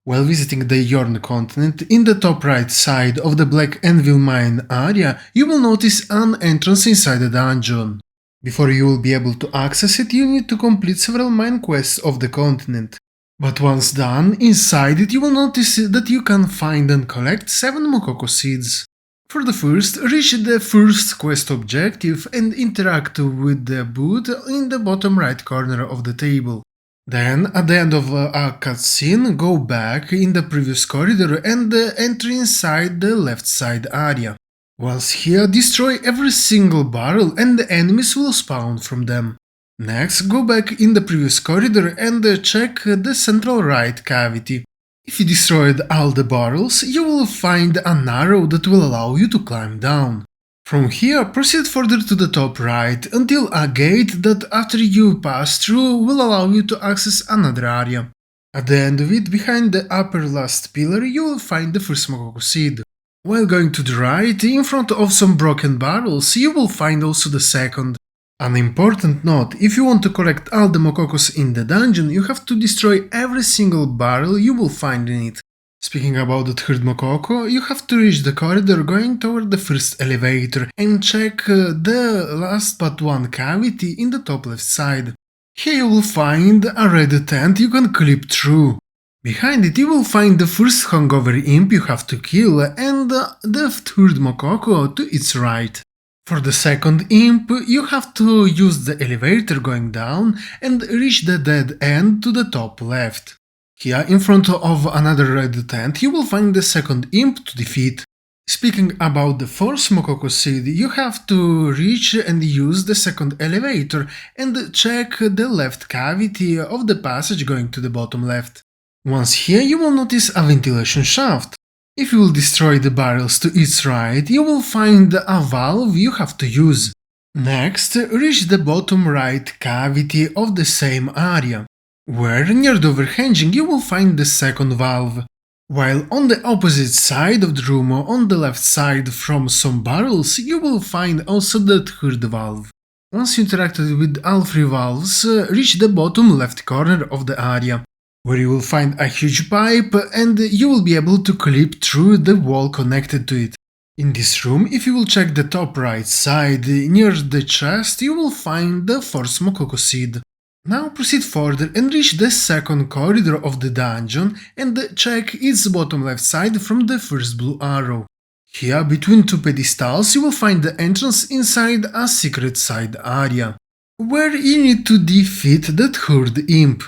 While visiting the Yorn continent, in the top right side of the Black Anvil Mine area, you will notice an entrance inside the dungeon. Before you will be able to access it, you need to complete several mine quests of the continent. But once done, inside it you will notice that you can find and collect 7 Mokoko Seeds. For the first, reach the first quest objective and interact with the booth in the bottom right corner of the table. Then, at the end of a cutscene, go back in the previous corridor and enter inside the left side area. Once here, destroy every single barrel and the enemies will spawn from them. Next, go back in the previous corridor and check the central right cavity. If you destroyed all the barrels, you will find an arrow that will allow you to climb down. From here, proceed further to the top right until a gate that after you pass through will allow you to access another area. At the end of it, behind the upper last pillar, you will find the first Mokoko Seed. While going to the right, in front of some broken barrels, you will find also the second. An important note, if you want to collect all the Mokokos in the dungeon, you have to destroy every single barrel you will find in it. Speaking about the third Mokoko, you have to reach the corridor going toward the first elevator and check the last but one cavity in the top left side. Here you will find a red tent you can clip through. Behind it you will find the first hungover imp you have to kill and the third Mokoko to its right. For the second imp, you have to use the elevator going down and reach the dead end to the top left. Here, in front of another red tent, you will find the second imp to defeat. Speaking about the fourth Mokoko Seed, you have to reach and use the second elevator and check the left cavity of the passage going to the bottom left. Once here, you will notice a ventilation shaft. If you will destroy the barrels to its right, you will find a valve you have to use. Next, reach the bottom right cavity of the same area, where near the overhanging you will find the second valve. While on the opposite side of the room, on the left side from some barrels, you will find also the third valve. Once you interacted with all 3 valves, reach the bottom left corner of the area, where you will find a huge pipe and you will be able to clip through the wall connected to it. In this room, if you will check the top right side, near the chest, you will find the fourth Mokoko Seed. Now proceed further and reach the second corridor of the dungeon and check its bottom left side from the first blue arrow. Here, between 2 pedestals, you will find the entrance inside a secret side area, where you need to defeat the third imp.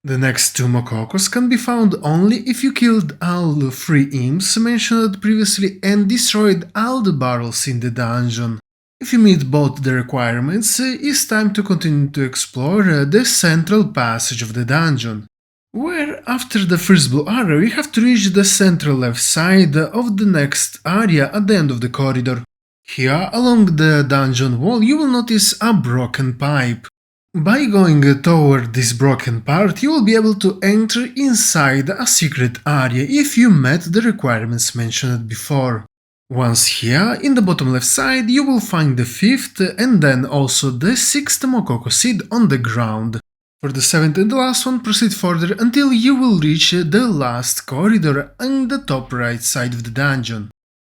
The next 2 Mokokos can be found only if you killed all the 3 imps mentioned previously and destroyed all the barrels in the dungeon. If you meet both the requirements, it's time to continue to explore the central passage of the dungeon, where after the first blue arrow you have to reach the central left side of the next area at the end of the corridor. Here, along the dungeon wall, you will notice a broken pipe. By going toward this broken part, you will be able to enter inside a secret area if you met the requirements mentioned before. Once here, in the bottom left side, you will find the 5th and then also the 6th Mokoko Seed on the ground. For the 7th and the last one, proceed further until you will reach the last corridor on the top right side of the dungeon.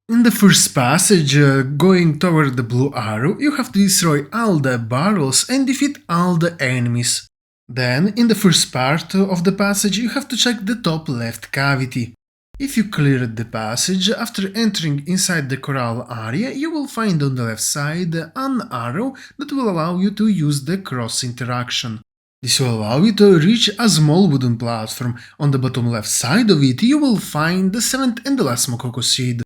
In the first passage, going toward the blue arrow, you have to destroy all the barrels and defeat all the enemies. Then, in the first part of the passage, you have to check the top left cavity. If you cleared the passage, after entering inside the corral area, you will find on the left side an arrow that will allow you to use the cross interaction. This will allow you to reach a small wooden platform. On the bottom left side of it, you will find the 7th and the last Mokoko Seed.